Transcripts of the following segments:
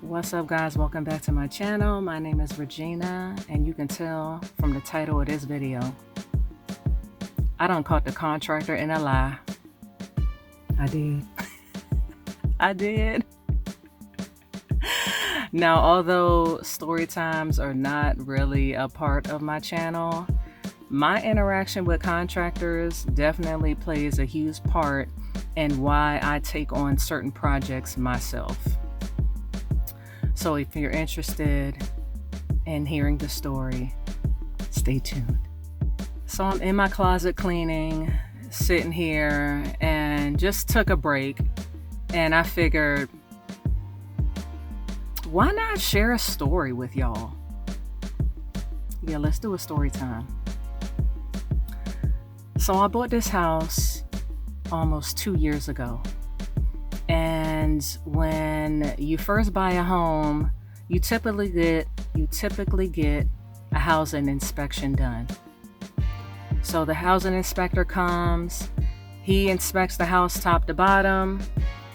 What's up, guys? Welcome back to my channel. My name is Regina, and you can tell from the title of this video, I done caught the contractor in a lie. I did. I did. Now, although story times are not really a part of my channel, my interaction with contractors definitely plays a huge part in why I take on certain projects myself. So if you're interested in hearing the story, stay tuned. So I'm in my closet cleaning, sitting here, and just took a break. And I figured, why not share a story with y'all? Yeah, let's do a story time. So I bought this house almost 2 years ago. And when you first buy a home, you typically get a housing inspection done. So the housing inspector comes, he inspects the house top to bottom.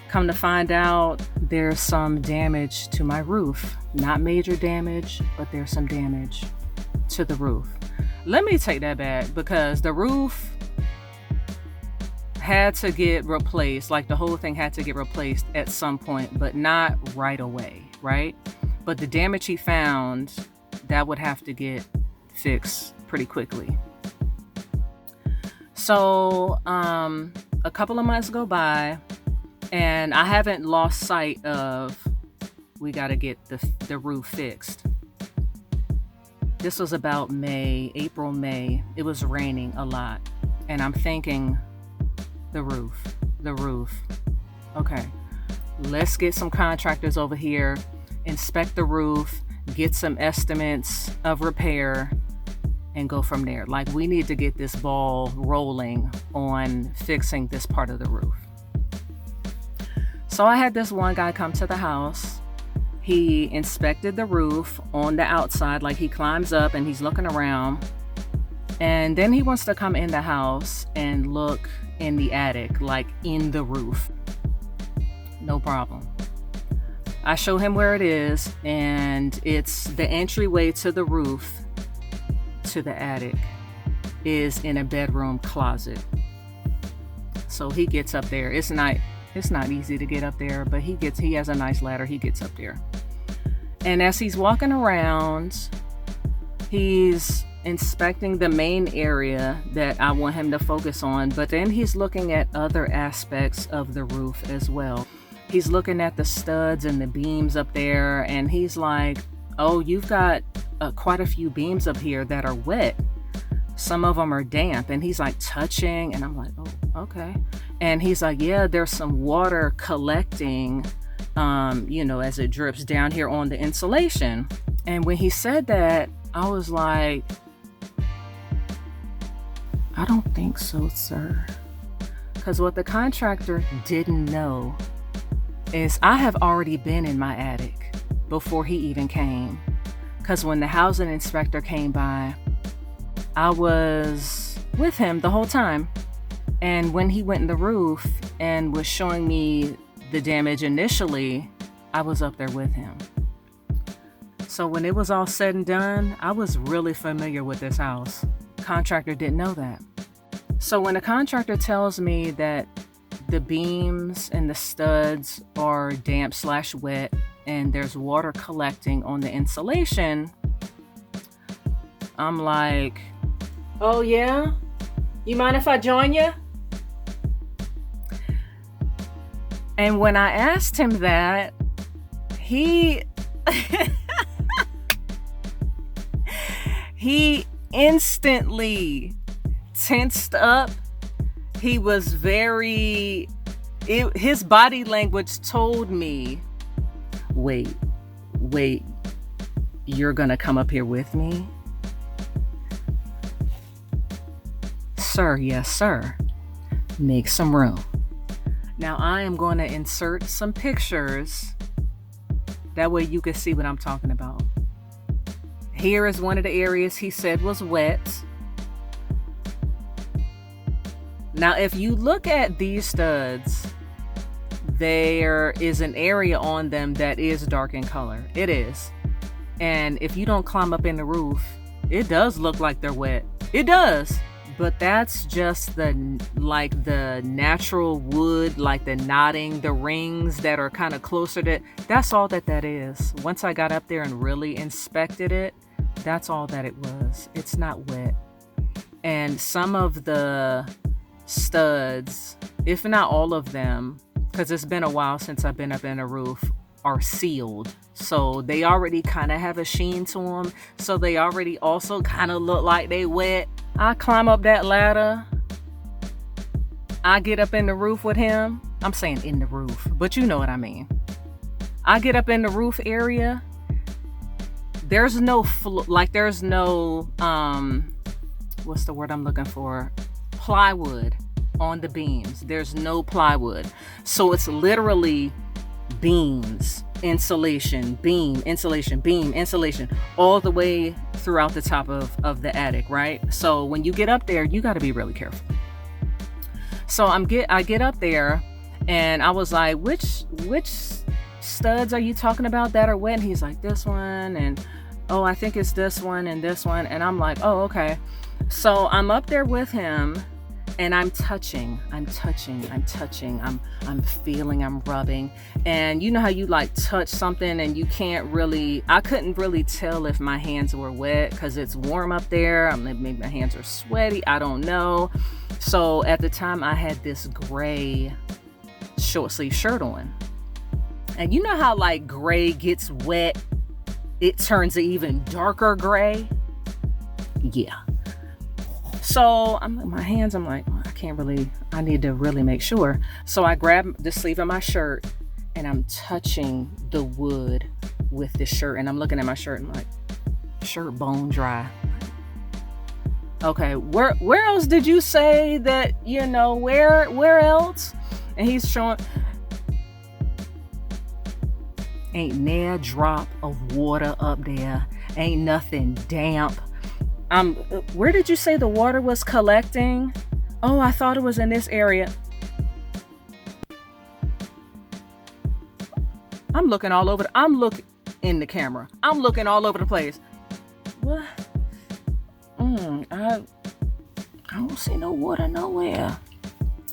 Come to find out, there's some damage to my roof. Not major damage, but there's some damage to the roof. Let me take that back, because the roof had to get replaced, like the whole thing had to get replaced at some point, but not right away, right? But the damage he found, that would have to get fixed pretty quickly. So a couple of months go by, and I haven't lost sight of, we got to get the roof fixed. This was about April, May. It was raining a lot, and I'm thinking, the roof. Okay, let's get some contractors over here, inspect the roof, get some estimates of repair, and go from there. Like, we need to get this ball rolling on fixing this part of the roof. So I had this one guy come to the house. He inspected the roof on the outside, like he climbs up and he's looking around. And then he wants to come in the house and look in the attic, like in the roof. No problem. I show him where it is, and it's the entryway to the roof to the attic is in a bedroom closet. So he gets up there. It's not easy to get up there, but he has a nice ladder. He gets up there. And as he's walking around, he's inspecting the main area that I want him to focus on, but then he's looking at other aspects of the roof as well. He's looking at the studs and the beams up there, and he's like, oh, you've got quite a few beams up here that are wet. Some of them are damp. And he's like touching, and I'm like, oh, okay. And he's like, yeah, there's some water collecting, as it drips down here on the insulation. And when he said that, I was like, I don't think so, sir. Because what the contractor didn't know is I have already been in my attic before he even came. Because when the housing inspector came by, I was with him the whole time. And when he went in the roof and was showing me the damage initially, I was up there with him. So when it was all said and done, I was really familiar with this house. Contractor didn't know that. So when a contractor tells me that the beams and the studs are damp/wet and there's water collecting on the insulation, I'm like, oh yeah? You mind if I join you? And when I asked him that, he instantly tensed up. He was his body language told me, wait, you're gonna come up here with me? Sir, yes, sir. Make some room. Now I am going to insert some pictures. That way you can see what I'm talking about. Here is one of the areas he said was wet. Now, if you look at these studs, there is an area on them that is dark in color. It is. And if you don't climb up in the roof, it does look like they're wet. It does. But that's just the natural wood, like the knotting, the rings that are kind of closer to, that's all that is. Once I got up there and really inspected it, that's all that it was. It's not wet. And some of the studs, if not all of them, because it's been a while since I've been up in a roof, are sealed. So they already kind of have a sheen to them. So they already also kind of look like they wet. I climb up that ladder. I get up in the roof with him. I'm saying in the roof, but you know what I mean. I get up in the roof area. There's no, there's no, what's the word I'm looking for? Plywood on the beams. There's no plywood. So it's literally beams, insulation, beam, insulation, beam, insulation, all the way throughout the top of the attic, right? So when you get up there, you got to be really careful. So I get up there, and I was like, which studs are you talking about that are wet? And he's like, this one, and oh, I think it's this one and this one. And I'm like, oh, okay. So I'm up there with him, and I'm touching, I'm feeling, I'm rubbing. And you know how you like touch something and you can't really, I couldn't really tell if my hands were wet because it's warm up there. Maybe my hands are sweaty, I don't know. So at the time I had this gray short sleeve shirt on. And you know how like gray gets wet, it turns an even darker gray? Yeah. So my hands, I'm like, oh, I need to really make sure. So I grab the sleeve of my shirt and I'm touching the wood with the shirt. And I'm looking at my shirt and like, shirt bone dry. Okay, where else did you say that, where else? And he's showing, ain't near drop of water up there. Ain't nothing damp. Where did you say the water was collecting? Oh, I thought it was in this area. I'm looking all over. I'm looking in the camera. I'm looking all over the place. What? I don't see no water nowhere.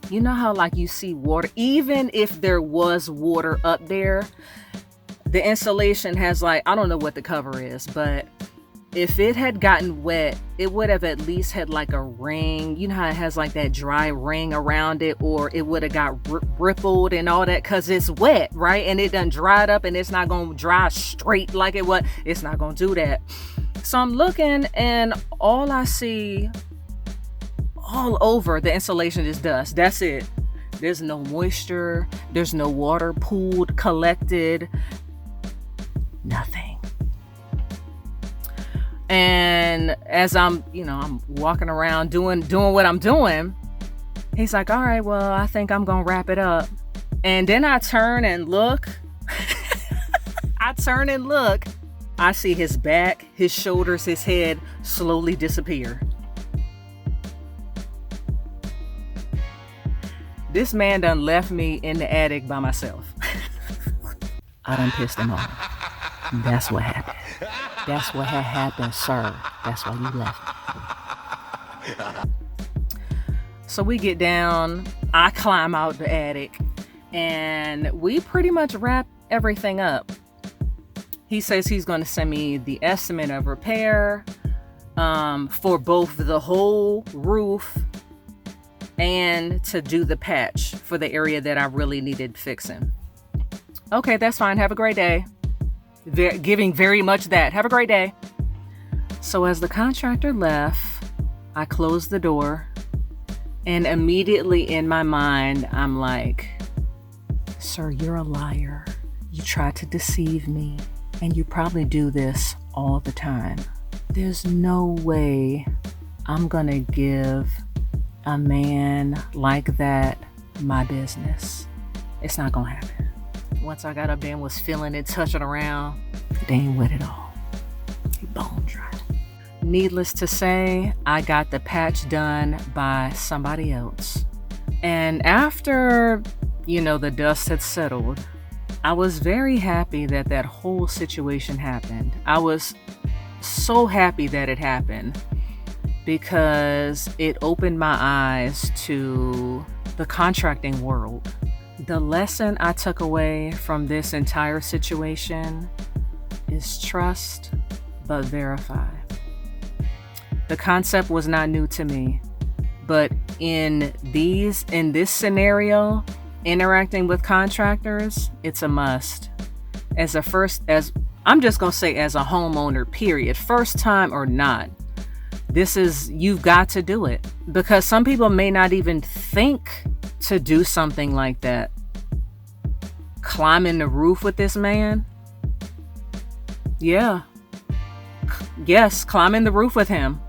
You know how like you see water, even if there was water up there, the insulation has like, I don't know what the cover is, but if it had gotten wet, it would have at least had like a ring. You know how it has like that dry ring around it, or it would have got rippled and all that because it's wet, right? And it done dried up, and it's not going to dry straight like it was. It's not going to do that. So I'm looking, and all I see all over the insulation is dust. That's it. There's no moisture. There's no water pooled, collected. Nothing. And as I'm walking around doing what I'm doing, he's like, all right, well, I think I'm going to wrap it up. And then I turn and look. I see his back, his shoulders, his head slowly disappear. This man done left me in the attic by myself. I done pissed him off. That's what happened. That's what had happened, sir. That's why you left me. So we get down, I climb out the attic, and we pretty much wrap everything up. He says he's going to send me the estimate of repair for both the whole roof and to do the patch for the area that I really needed fixing. Okay, that's fine. Have a great day. Giving very much that. Have a great day. So as the contractor left, I closed the door, and immediately in my mind, I'm like, sir, you're a liar. You tried to deceive me, and you probably do this all the time. There's no way I'm gonna give a man like that my business. It's not gonna happen. Once I got up there and was feeling it, touching around, it ain't wet at all. It bone dry. Needless to say, I got the patch done by somebody else. And after the dust had settled, I was very happy that that whole situation happened. I was so happy that it happened because it opened my eyes to the contracting world. The lesson I took away from this entire situation is trust but verify. The concept was not new to me, but in this scenario, interacting with contractors, it's a must. As I'm just going to say, as a homeowner, period, first time or not, you've got to do it, because some people may not even think to do something like that. Climbing the roof with this man? Yeah. Yes, climbing the roof with him.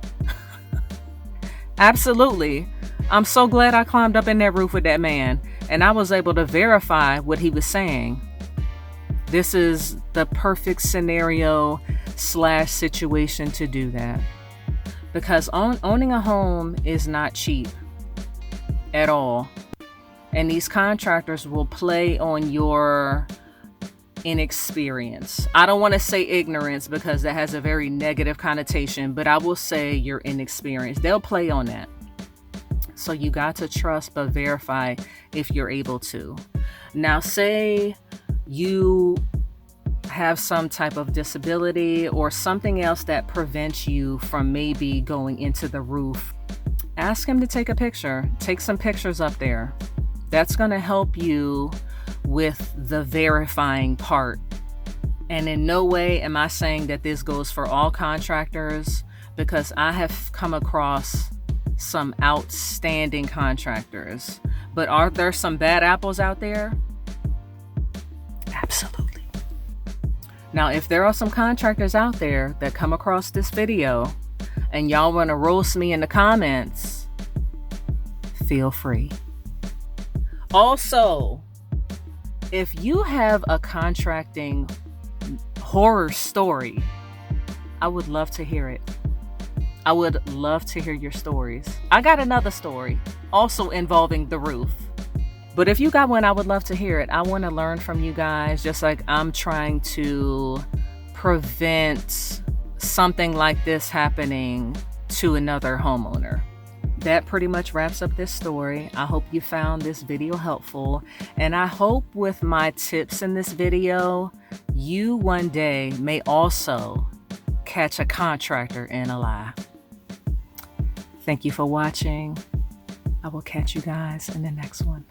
Absolutely. I'm so glad I climbed up in that roof with that man and I was able to verify what he was saying. This is the perfect scenario / situation to do that. Because owning a home is not cheap at all. And these contractors will play on your inexperience. I don't want to say ignorance because that has a very negative connotation, but I will say your inexperience. They'll play on that. So you got to trust but verify if you're able to. Now, say you have some type of disability or something else that prevents you from maybe going into the roof. Ask him to take a picture. Take some pictures up there. That's going to help you with the verifying part. And in no way am I saying that this goes for all contractors, because I have come across some outstanding contractors. But are there some bad apples out there? Absolutely. Now, if there are some contractors out there that come across this video and y'all want to roast me in the comments, feel free. Also, if you have a contracting horror story, I would love to hear it. I would love to hear your stories. I got another story also involving the roof. But if you got one, I would love to hear it. I want to learn from you guys, just like I'm trying to prevent something like this happening to another homeowner. That pretty much wraps up this story. I hope you found this video helpful. And I hope with my tips in this video, you one day may also catch a contractor in a lie. Thank you for watching. I will catch you guys in the next one.